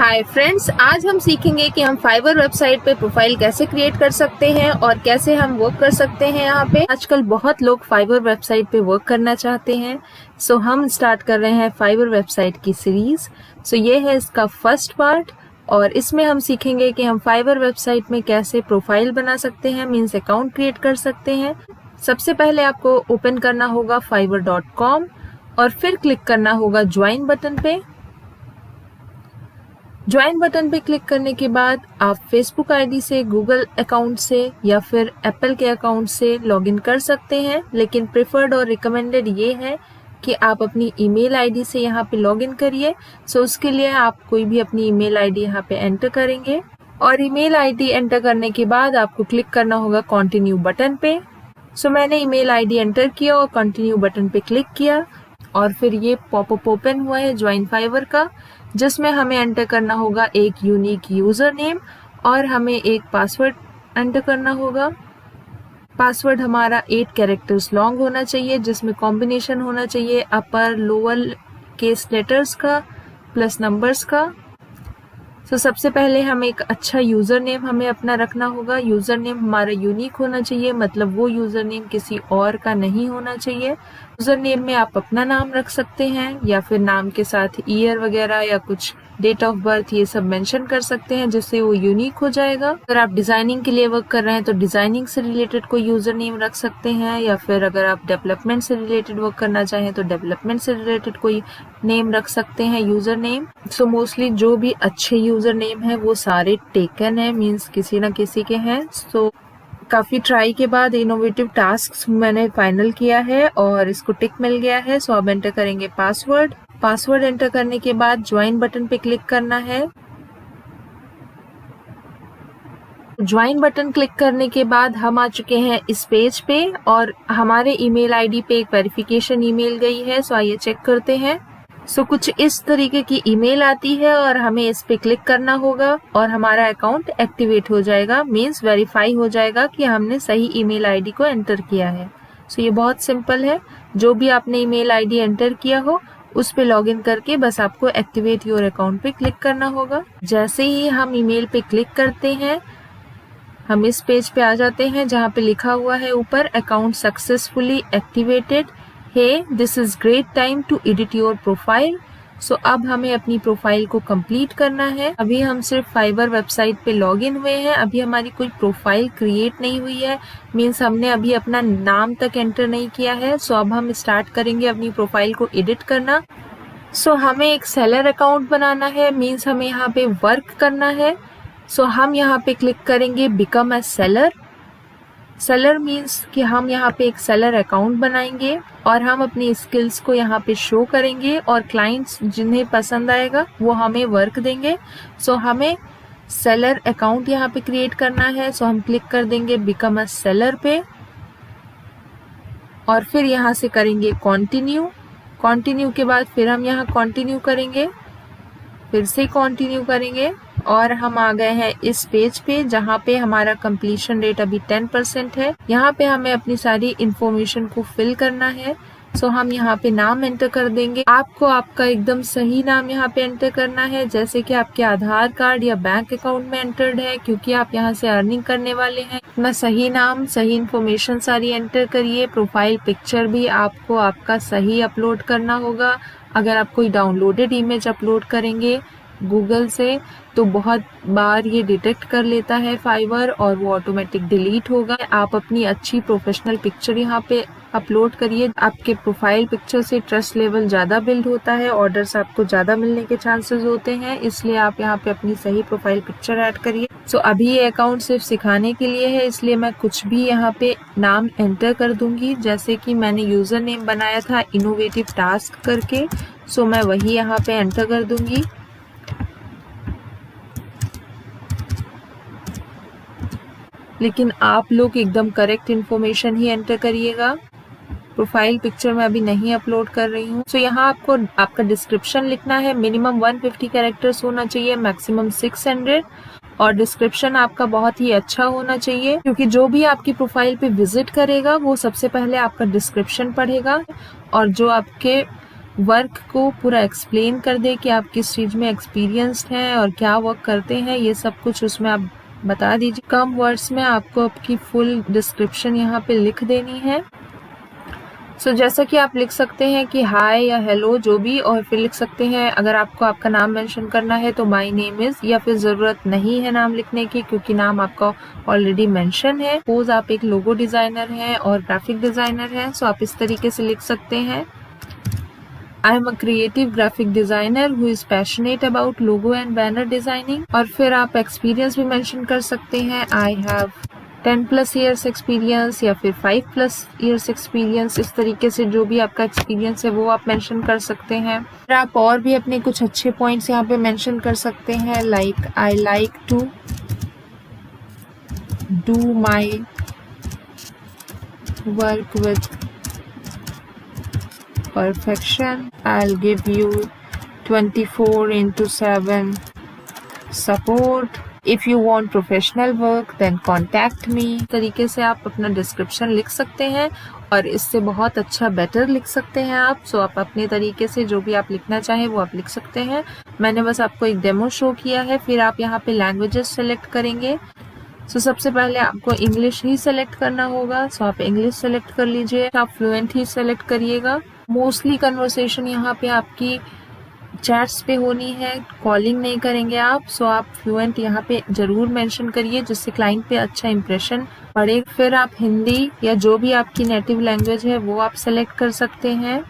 Hi friends, आज हम सीखेंगे कि हम फाइवर वेबसाइट पे प्रोफाइल कैसे क्रिएट कर सकते हैं और कैसे हम वर्क कर सकते हैं। यहाँ पे आजकल बहुत लोग फाइवर वेबसाइट पे वर्क करना चाहते हैं। सो हम स्टार्ट कर रहे हैं फाइवर वेबसाइट की सीरीज। सो ये है इसका फर्स्ट पार्ट और इसमें हम सीखेंगे कि हम फाइवर वेबसाइट में कैसे प्रोफाइल बना सकते हैं, मीन्स अकाउंट क्रिएट कर सकते हैं। सबसे पहले आपको ओपन करना होगा fiverr.com और फिर क्लिक करना होगा ज्वाइन बटन पे। ज्वाइन बटन पे क्लिक करने के बाद आप फेसबुक आईडी से, गूगल अकाउंट से या फिर एप्पल के अकाउंट से लॉगिन कर सकते हैं, लेकिन प्रेफर्ड और रिकमेंडेड ये है कि आप अपनी ईमेल आईडी से यहाँ पे लॉगिन करिए। सो उसके लिए आप कोई भी अपनी ईमेल आईडी यहाँ पे एंटर करेंगे और ईमेल आईडी एंटर करने के बाद आपको क्लिक करना होगा कंटिन्यू बटन पे। सो मैंने ईमेल आईडी एंटर किया और कंटिन्यू बटन पे क्लिक किया और फिर ये पॉपअप ओपन हुआ है ज्वाइन फाइवर का, जिसमें हमें एंटर करना होगा एक यूनिक यूजर नेम और हमें एक पासवर्ड एंटर करना होगा। पासवर्ड हमारा 8 कैरेक्टर्स लॉन्ग होना चाहिए, जिसमें कॉम्बिनेशन होना चाहिए अपर लोअर केस लेटर्स का प्लस नंबर्स का। तो सबसे पहले हम एक अच्छा यूज़र नेम हमें अपना रखना होगा। यूज़र नेम हमारा यूनिक होना चाहिए, मतलब वो यूज़र नेम किसी और का नहीं होना चाहिए। यूज़र नेम में आप अपना नाम रख सकते हैं या फिर नाम के साथ ईयर वगैरह या कुछ डेट ऑफ बर्थ ये सब मेंशन कर सकते हैं, जिससे वो यूनिक हो जाएगा। अगर आप डिज़ाइनिंग के लिए वर्क कर रहे हैं तो डिज़ाइनिंग से रिलेटेड कोई यूज़र नेम रख सकते हैं, या फिर अगर आप डेवलपमेंट से रिलेटेड वर्क करना चाहें तो डेवलपमेंट से रिलेटेड कोई नेम रख सकते हैं यूज़र नेम। सो मोस्टली जो भी अच्छे यूज़र नेम है वो सारे टेकन है, मीन्स किसी ना किसी के हैं। सो काफ़ी ट्राई के बाद इनोवेटिव टास्क मैंने फाइनल किया है और इसको टिक मिल गया है। सो अब एंटर करेंगे पासवर्ड। पासवर्ड एंटर करने के बाद ज्वाइन बटन पे क्लिक करना है। ज्वाइन बटन क्लिक करने के बाद हम आ चुके हैं इस पेज पे और हमारे ईमेल आईडी पे एक वेरिफिकेशन ईमेल गई है। सो आइए चेक करते हैं। सो कुछ इस तरीके की ईमेल आती है और हमें इस पे क्लिक करना होगा और हमारा अकाउंट एक्टिवेट हो जाएगा, मीन्स वेरीफाई हो जाएगा कि हमने सही ईमेल आईडी को एंटर किया है। सो ये बहुत सिंपल है। जो भी आपने ईमेल आईडी एंटर किया हो उस पे लॉगिन करके बस आपको एक्टिवेट योर अकाउंट पे क्लिक करना होगा। जैसे ही हम ईमेल पे क्लिक करते हैं हम इस पेज पे आ जाते हैं जहाँ पे लिखा हुआ है ऊपर account successfully activated. Hey, this is great time to edit your profile. So अब हमें अपनी प्रोफाइल को कंप्लीट करना है। अभी हम सिर्फ फाइवर वेबसाइट पे लॉगिन हुए हैं, अभी हमारी कोई प्रोफाइल क्रिएट नहीं हुई है, मीन्स हमने अभी अपना नाम तक एंटर नहीं किया है। सो अब हम स्टार्ट करेंगे अपनी प्रोफाइल को एडिट करना। सो हमें एक सेलर अकाउंट बनाना है, मीन्स हमें यहाँ पे वर्क करना है। सो हम यहाँ पे क्लिक करेंगे become a seller. Seller means कि हम यहाँ पे एक सेलर अकाउंट बनाएंगे और हम अपनी स्किल्स को यहाँ पे शो करेंगे और क्लाइंट्स जिन्हें पसंद आएगा वो हमें वर्क देंगे। सो हमें सेलर अकाउंट यहाँ पे क्रिएट करना है। सो हम क्लिक कर देंगे बिकम अ सेलर पे और फिर यहाँ से करेंगे कंटिन्यू। कंटिन्यू के बाद फिर हम यहाँ कंटिन्यू करेंगे, फिर से कंटिन्यू करेंगे और हम आ गए हैं इस पेज पे जहाँ पे हमारा कंप्लीशन रेट अभी 10% है। यहाँ पे हमें अपनी सारी इंफॉर्मेशन को फिल करना है। सो हम यहाँ पे नाम एंटर कर देंगे। आपको आपका एकदम सही नाम यहाँ पे एंटर करना है, जैसे कि आपके आधार कार्ड या बैंक अकाउंट में एंटर्ड है, क्योंकि आप यहाँ से अर्निंग करने वाले हैं। अपना सही नाम, सही इंफॉर्मेशन सारी एंटर करिए। प्रोफाइल पिक्चर भी आपको आपका सही अपलोड करना होगा। अगर आप कोई डाउनलोडेड इमेज अपलोड करेंगे गूगल से तो बहुत बार ये डिटेक्ट कर लेता है फाइवर और वो ऑटोमेटिक डिलीट होगा। आप अपनी अच्छी प्रोफेशनल पिक्चर यहाँ पे अपलोड करिए। आपके प्रोफाइल पिक्चर से ट्रस्ट लेवल ज़्यादा बिल्ड होता है, ऑर्डर्स आपको ज़्यादा मिलने के चांसेस होते हैं, इसलिए आप यहाँ पे अपनी सही प्रोफाइल पिक्चर ऐड करिए। सो अभी ये अकाउंट सिर्फ सिखाने के लिए है, इसलिए मैं कुछ भी यहाँ पे नाम एंटर कर दूंगी। जैसे कि मैंने यूज़र नेम बनाया था इनोवेटिव टास्क करके, सो मैं वही यहाँ पे एंटर कर दूंगी। लेकिन आप लोग एकदम करेक्ट इन्फॉर्मेशन ही एंटर करिएगा। प्रोफाइल पिक्चर मैं अभी नहीं अपलोड कर रही हूँ। सो यहाँ आपको आपका डिस्क्रिप्शन लिखना है। मिनिमम 150 कैरेक्टर्स होना चाहिए, मैक्सिमम 600, और डिस्क्रिप्शन आपका बहुत ही अच्छा होना चाहिए, क्योंकि जो भी आपकी प्रोफाइल पे विजिट करेगा वो सबसे पहले आपका डिस्क्रिप्शन पढ़ेगा और जो आपके वर्क को पूरा एक्सप्लेन कर दे कि आप किस चीज़ में एक्सपीरियंस्ड हैं और क्या वर्क करते हैं, ये सब कुछ उसमें आप बता दीजिए। कम वर्ड्स में आपको आपकी फुल डिस्क्रिप्शन यहाँ पे लिख देनी है। जैसा कि आप लिख सकते हैं कि हाय या हेलो जो भी, और फिर लिख सकते हैं अगर आपको आपका नाम मेंशन करना है तो माय नेम इज, या फिर ज़रूरत नहीं है नाम लिखने की क्योंकि नाम आपका ऑलरेडी मेंशन है। सपोज आप एक लोगो डिज़ाइनर हैं और ग्राफिक डिज़ाइनर हैं, सो आप इस तरीके से लिख सकते हैं I am a creative graphic designer who is passionate about logo and banner designing. और फिर आप एक्सपीरियंस भी मेंशन कर सकते हैं, आई हैव 10+ ईयर्स एक्सपीरियंस या फिर 5+ ईयर्स एक्सपीरियंस। इस तरीके से जो भी आपका एक्सपीरियंस है वो आप मेंशन कर सकते हैं। फिर आप और भी अपने कुछ अच्छे पॉइंट्स यहाँ पे मेंशन कर सकते हैं, like I like to do my work with perfection. I'll give you 24/7 support. If you want professional work, then contact me. इस तरीके से आप अपना डिस्क्रिप्शन लिख सकते हैं और इससे बहुत अच्छा बेटर लिख सकते हैं आप। आप अपने तरीके से जो भी आप लिखना चाहें वो आप लिख सकते हैं। मैंने बस आपको एक डेमो शो किया है। फिर आप यहाँ पे लैंग्वेजेस सेलेक्ट करेंगे। सबसे पहले आपको इंग्लिश ही सेलेक्ट करना होगा। आप इंग्लिश सेलेक्ट कर लीजिए। आप फ्लुएंट ही सेलेक्ट करिएगा। मोस्टली कन्वर्सेशन यहाँ पे आपकी चैट्स पे होनी है, कॉलिंग नहीं करेंगे आप। आप फ्लुएंट यहाँ पे जरूर मेंशन करिए जिससे क्लाइंट पे अच्छा इंप्रेशन पड़े। फिर आप हिंदी या जो भी आपकी नेटिव लैंग्वेज है वो आप सेलेक्ट कर सकते हैं।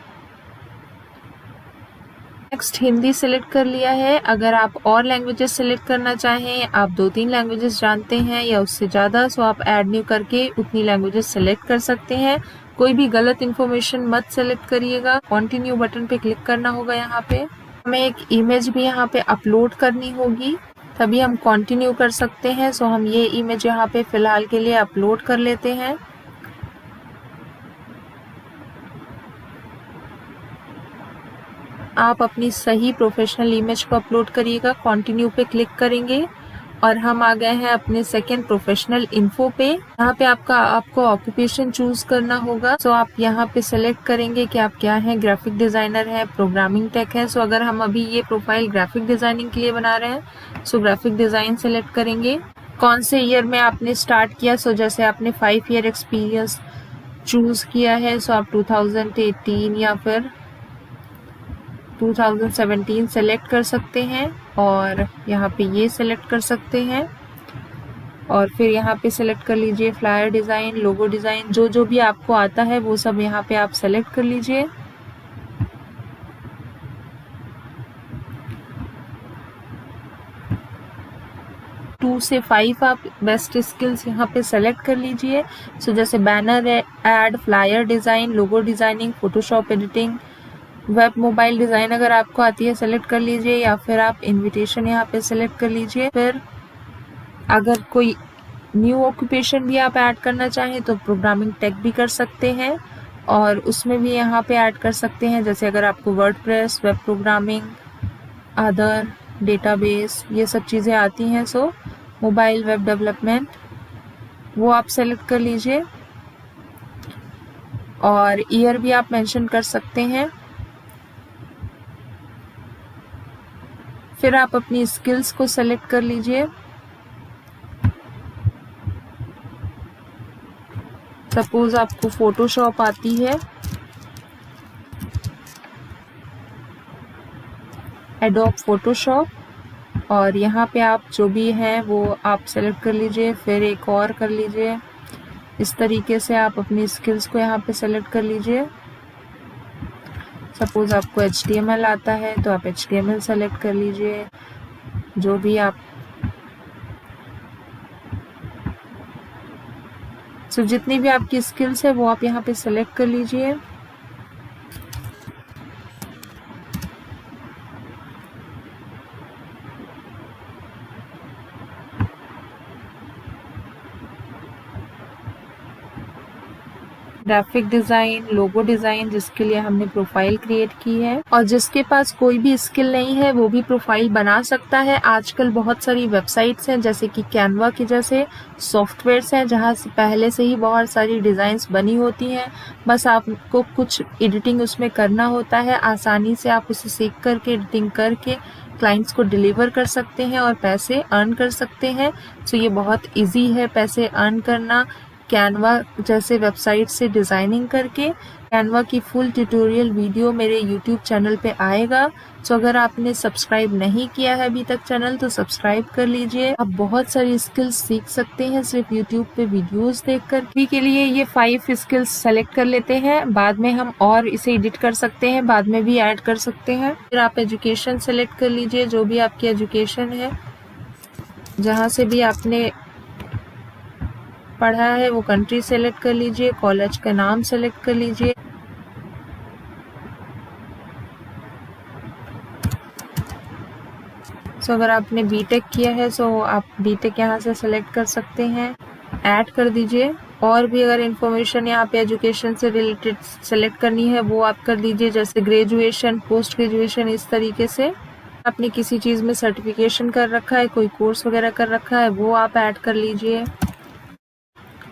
नेक्स्ट हिंदी सेलेक्ट कर लिया है। अगर आप और लैंग्वेजेस सेलेक्ट करना चाहें, आप 2-3 लैंग्वेजेस जानते हैं या उससे ज़्यादा, आप ऐड न्यू करके उतनी लैंग्वेजेस सेलेक्ट कर सकते हैं। कोई भी गलत इन्फॉर्मेशन मत सेलेक्ट करिएगा। कंटिन्यू बटन पे क्लिक करना होगा। यहाँ पे हमें एक इमेज भी यहाँ पे अपलोड करनी होगी, तभी हम कंटिन्यू कर सकते हैं। हम ये इमेज यहाँ पे फिलहाल के लिए अपलोड कर लेते हैं। आप अपनी सही प्रोफेशनल इमेज को अपलोड करिएगा, कंटिन्यू पे क्लिक करेंगे और हम आ गए हैं अपने सेकंड प्रोफेशनल इन्फो पे। यहाँ पे आपको ऑक्यूपेशन चूज करना होगा। आप यहाँ पे सेलेक्ट करेंगे कि आप क्या हैं, ग्राफिक डिजाइनर हैं, प्रोग्रामिंग टेक है। अगर हम अभी ये प्रोफाइल ग्राफिक डिजाइनिंग के लिए बना रहे हैं, ग्राफिक डिजाइन सेलेक्ट करेंगे। कौन से ईयर में आपने स्टार्ट किया, जैसे आपने 5 ईयर एक्सपीरियंस चूज किया है, आप 2018 या फिर 2017 सेलेक्ट कर सकते हैं और यहाँ पे ये सेलेक्ट कर सकते हैं। और फिर यहाँ पे सेलेक्ट कर लीजिए फ्लायर डिज़ाइन, लोगो डिज़ाइन, जो भी आपको आता है वो सब यहाँ पे आप सेलेक्ट कर लीजिए। टू से 5 आप बेस्ट स्किल्स यहाँ पे सेलेक्ट कर लीजिए। जैसे banner, ad, flyer design, logo designing, Photoshop editing, web mobile design अगर आपको आती है सेलेक्ट कर लीजिए, या फिर आप इनविटेशन यहाँ पे सेलेक्ट कर लीजिए। फिर अगर कोई न्यू ऑक्यूपेशन भी आप ऐड करना चाहें तो प्रोग्रामिंग टेक भी कर सकते हैं और उसमें भी यहाँ पे ऐड कर सकते हैं। जैसे अगर आपको WordPress, web programming, other, database, ये सब चीज़ें आती हैं, मोबाइल वेब डेवलपमेंट, वो आप सेलेक्ट कर लीजिए और ईयर भी आप मेंशन कर सकते हैं। फिर आप अपनी स्किल्स को सेलेक्ट कर लीजिए। सपोज आपको फोटोशॉप आती है, एडोब फोटोशॉप, और यहाँ पे आप जो भी है वो आप सेलेक्ट कर लीजिए। फिर एक और कर लीजिए। इस तरीके से आप अपनी स्किल्स को यहाँ पे सेलेक्ट कर लीजिए। सपोज आपको HTML आता है तो आप HTML सेलेक्ट कर लीजिए। जो भी आप जितनी भी आपकी स्किल्स है वो आप यहाँ पे सेलेक्ट कर लीजिए। ग्राफिक डिज़ाइन, लोगो डिज़ाइन, जिसके लिए हमने प्रोफाइल क्रिएट की है। और जिसके पास कोई भी स्किल नहीं है वो भी प्रोफाइल बना सकता है। आजकल बहुत सारी वेबसाइट्स हैं जैसे कि कैनवा के जैसे सॉफ्टवेयर्स हैं जहाँ से पहले से ही बहुत सारी डिज़ाइंस बनी होती हैं, बस आपको कुछ एडिटिंग उसमें करना होता है। आसानी से आप उसे सीख करके एडिटिंग करके क्लाइंट्स को डिलीवर कर सकते हैं और पैसे अर्न कर सकते हैं। सो ये बहुत ईजी है पैसे अर्न करना कैनवा जैसे वेबसाइट से डिज़ाइनिंग करके। कैनवा की फुल ट्यूटोरियल वीडियो मेरे यूट्यूब चैनल पे आएगा। सो अगर आपने सब्सक्राइब नहीं किया है अभी तक चैनल तो सब्सक्राइब कर लीजिए। आप बहुत सारी स्किल्स सीख सकते हैं सिर्फ यूट्यूब पे वीडियोस देखकर। अभी के लिए ये 5 स्किल्स सेलेक्ट कर लेते हैं, बाद में हम और इसे एडिट कर सकते हैं, बाद में भी ऐड कर सकते हैं। फिर आप एजुकेशन सेलेक्ट कर लीजिए, जो भी आपकी एजुकेशन है, जहाँ से भी आपने पढ़ा है वो कंट्री सेलेक्ट कर लीजिए, कॉलेज का नाम सेलेक्ट कर लीजिए। सो अगर आपने बीटेक किया है सो आप बीटेक यहाँ से सेलेक्ट कर सकते हैं, ऐड कर दीजिए। और भी अगर इन्फॉर्मेशन यहाँ पे एजुकेशन से रिलेटेड सेलेक्ट करनी है वो आप कर दीजिए, जैसे ग्रेजुएशन, पोस्ट ग्रेजुएशन, इस तरीके से। आपने किसी चीज़ में सर्टिफिकेशन कर रखा है, कोई कोर्स वगैरह कर रखा है, वो आप ऐड कर लीजिए।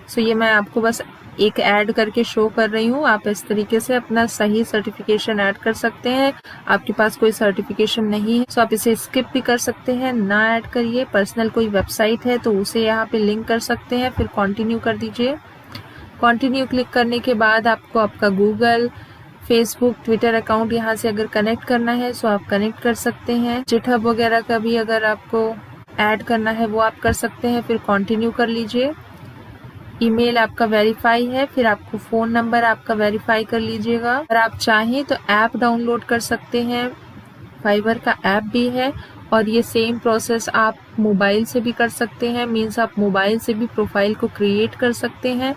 सो ये मैं आपको बस एक ऐड करके शो कर रही हूँ। आप इस तरीके से अपना सही सर्टिफिकेशन ऐड कर सकते हैं। आपके पास कोई सर्टिफिकेशन नहीं है तो आप इसे स्किप भी कर सकते हैं, ना ऐड करिए। पर्सनल कोई वेबसाइट है तो उसे यहाँ पे लिंक कर सकते हैं, फिर कंटिन्यू कर दीजिए। कंटिन्यू क्लिक करने के बाद आपको आपका गूगल, फेसबुक, ट्विटर अकाउंट यहाँ से अगर कनेक्ट करना है सो आप कनेक्ट कर सकते हैं। जिटहब वगैरह का भी अगर आपको ऐड करना है वो आप कर सकते हैं, फिर कंटिन्यू कर लीजिए। ईमेल आपका वेरीफाई है, फिर आपको फ़ोन नंबर आपका वेरीफाई कर लीजिएगा। अगर आप चाहें तो ऐप डाउनलोड कर सकते हैं, फाइवर का ऐप भी है। और ये सेम प्रोसेस आप मोबाइल से भी कर सकते हैं, मीन्स आप मोबाइल से भी प्रोफाइल को क्रिएट कर सकते हैं।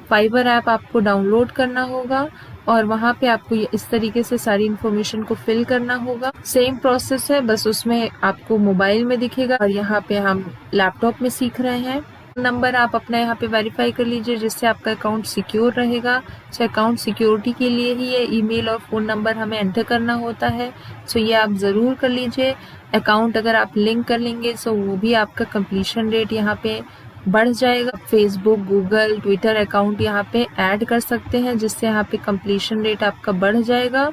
फाइवर ऐप आपको डाउनलोड करना होगा और वहाँ पे आपको इस तरीके से सारी इन्फॉर्मेशन को फिल करना होगा। सेम प्रोसेस है, बस उसमें आपको मोबाइल में दिखेगा और यहाँ पे हम लैपटॉप में सीख रहे हैं। नंबर आप अपना यहाँ पे वेरीफाई कर लीजिए, जिससे आपका अकाउंट सिक्योर रहेगा। सो अकाउंट सिक्योरिटी के लिए ही ये ईमेल और फ़ोन नंबर हमें एंटर करना होता है। सो ये आप ज़रूर कर लीजिए। अकाउंट अगर आप लिंक कर लेंगे सो वो भी आपका कंप्लीशन रेट यहाँ पे बढ़ जाएगा। फेसबुक, गूगल, ट्विटर अकाउंट यहाँ पे ऐड कर सकते हैं, जिससे यहाँ पे कंप्लीशन रेट आपका बढ़ जाएगा।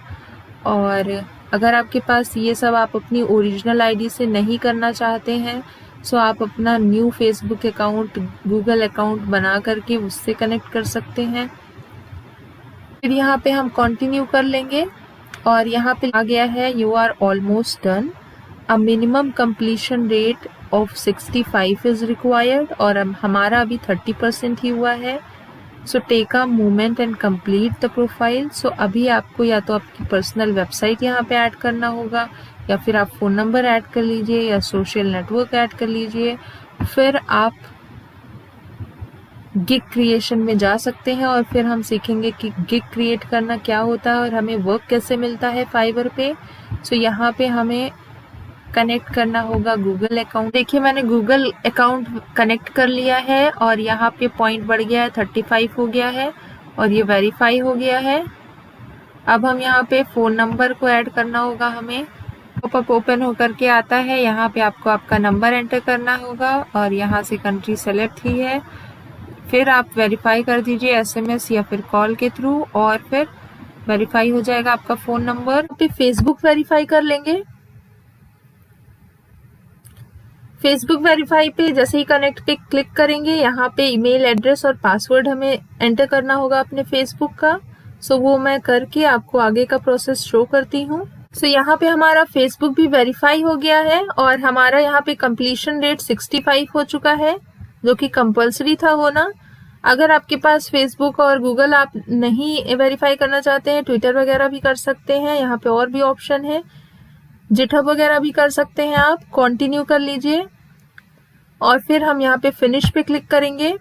और अगर आपके पास ये सब आप अपनी ओरिजिनल आईडी से नहीं करना चाहते हैं सो आप अपना new Facebook account, Google account बना करके उससे कनेक्ट कर सकते हैं। फिर यहाँ पे हम कंटिन्यू कर लेंगे और यहाँ पे आ गया है you are almost done, a minimum completion rate of 65 is required. और हमारा अभी 30% ही हुआ है। So take a moment and complete the profile. So अभी आपको या तो आपकी पर्सनल वेबसाइट यहाँ पे ऐड करना होगा, या फिर आप फ़ोन नंबर ऐड कर लीजिए, या सोशल नेटवर्क ऐड कर लीजिए। फिर आप गिग क्रिएशन में जा सकते हैं और फिर हम सीखेंगे कि गिग क्रिएट करना क्या होता है और हमें वर्क कैसे मिलता है फाइवर पे। सो यहाँ पे हमें कनेक्ट करना होगा गूगल अकाउंट। देखिए मैंने गूगल अकाउंट कनेक्ट कर लिया है और यहाँ पे पॉइंट बढ़ गया है, 35 हो गया है और ये वेरीफाई हो गया है। अब हम यहाँ पे फ़ोन नंबर को ऐड करना होगा हमें। पॉपअप ओपन होकर के आता है, यहाँ पे आपको आपका नंबर एंटर करना होगा और यहाँ से कंट्री सेलेक्ट ही है। फिर आप वेरीफाई कर दीजिए SMS या फिर कॉल के थ्रू और फिर वेरीफाई हो जाएगा आपका फ़ोन नंबर। पे फेसबुक वेरीफाई कर लेंगे। फेसबुक वेरीफाई पे जैसे ही कनेक्ट पे क्लिक करेंगे यहाँ पे ईमेल एड्रेस और पासवर्ड हमें एंटर करना होगा अपने फेसबुक का। सो वो मैं करके आपको आगे का प्रोसेस शो करती हूँ। सो यहाँ पे हमारा फेसबुक भी वेरीफाई हो गया है और हमारा यहाँ पे कंप्लीशन रेट 65 हो चुका है, जो कि कंपलसरी था होना। अगर आपके पास फेसबुक और गूगल आप नहीं वेरीफाई करना चाहते हैं, ट्विटर वगैरह भी कर सकते हैं। यहाँ पे और भी ऑप्शन है, जिटहब वगैरह भी कर सकते हैं। आप कंटिन्यू कर लीजिए और फिर हम यहाँ पे फिनिश पे क्लिक करेंगे।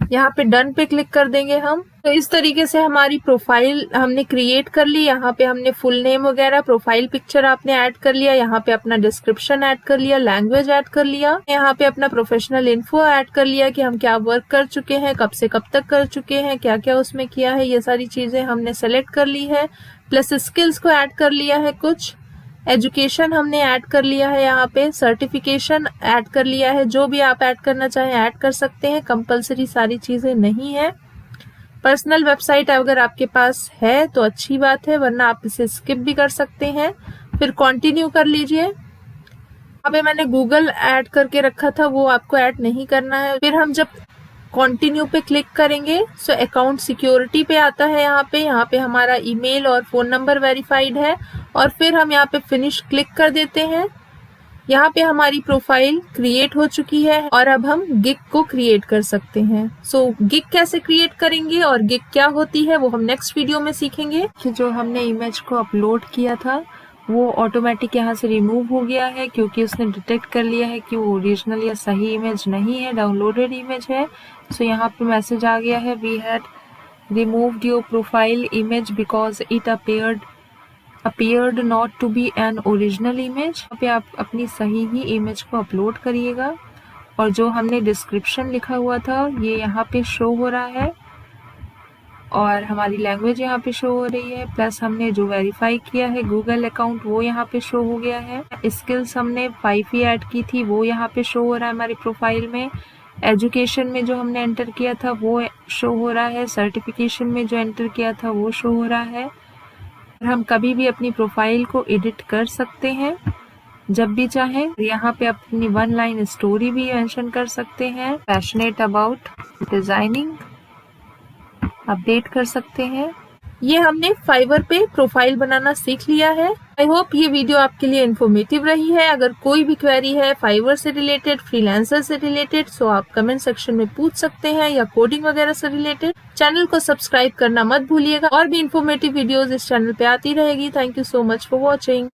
यहाँ पे डन पे क्लिक कर देंगे हम तो इस तरीके से हमारी प्रोफाइल हमने क्रिएट कर ली। यहाँ पे हमने फुल नेम वगैरह, प्रोफाइल पिक्चर आपने ऐड कर लिया, यहाँ पे अपना डिस्क्रिप्शन ऐड कर लिया, लैंग्वेज ऐड कर लिया, यहाँ पे अपना प्रोफेशनल इन्फो ऐड कर लिया कि हम क्या वर्क कर चुके हैं, कब से कब तक कर चुके हैं, क्या क्या उसमें किया है, ये सारी चीजें हमने सेलेक्ट कर ली है। प्लस स्किल्स को ऐड कर लिया है, कुछ एजुकेशन हमने ऐड कर लिया है, यहाँ पे सर्टिफिकेशन ऐड कर लिया है। जो भी आप ऐड करना चाहें ऐड कर सकते हैं, कंपलसरी सारी चीजें नहीं है। पर्सनल वेबसाइट अगर आपके पास है तो अच्छी बात है, वरना आप इसे स्किप भी कर सकते हैं। फिर कंटिन्यू कर लीजिए। यहाँ पे मैंने गूगल ऐड करके रखा था, वो आपको ऐड नहीं करना है। फिर हम जब कंटिन्यू पे क्लिक करेंगे सो अकाउंट सिक्योरिटी पे आता है। यहाँ पे हमारा ईमेल और फोन नंबर वेरीफाइड है, और फिर हम यहाँ पे फिनिश क्लिक कर देते हैं। यहाँ पे हमारी प्रोफाइल क्रिएट हो चुकी है और अब हम गिग को क्रिएट कर सकते हैं। सो गिग कैसे क्रिएट करेंगे और गिग क्या होती है वो हम नेक्स्ट वीडियो में सीखेंगे। कि जो हमने इमेज को अपलोड किया था वो ऑटोमेटिक यहाँ से रिमूव हो गया है, क्योंकि उसने डिटेक्ट कर लिया है कि वो ओरिजिनल या सही इमेज नहीं है, डाउनलोडेड इमेज है। सो यहाँ पे मैसेज आ गया है, we had removed your profile image because it appeared not to be an original image। यहाँ पे आप अपनी सही ही इमेज को अपलोड करिएगा, और जो हमने डिस्क्रिप्शन लिखा हुआ था ये यहाँ पे शो हो रहा है, और हमारी लैंग्वेज यहाँ पे शो हो रही है। प्लस हमने जो वेरीफाई किया है गूगल अकाउंट वो यहाँ पे शो हो गया है। स्किल्स हमने 5 ही ऐड की थी वो यहाँ पे शो हो रहा है हमारी प्रोफाइल में। एजुकेशन में जो हमने एंटर किया था वो शो हो रहा है। सर्टिफिकेशन में जो एंटर किया था वो शो हो रहा है। हम कभी भी अपनी प्रोफाइल को एडिट कर सकते हैं जब भी चाहें। यहाँ पे अपनी 1 लाइन स्टोरी भी मेंशन कर सकते हैं। पैशनेट अबाउट डिजाइनिंग अपडेट कर सकते हैं। ये हमने फाइवर पे प्रोफाइल बनाना सीख लिया है। आई होप ये वीडियो आपके लिए इन्फॉर्मेटिव रही है। अगर कोई भी क्वेरी है फाइवर से रिलेटेड, फ्रीलांसर से रिलेटेड, सो आप कमेंट सेक्शन में पूछ सकते हैं, या कोडिंग वगैरह से रिलेटेड। चैनल को सब्सक्राइब करना मत भूलिएगा। और भी इन्फॉर्मेटिव वीडियोस इस चैनल पे आती रहेगी। Thank you so much for watching.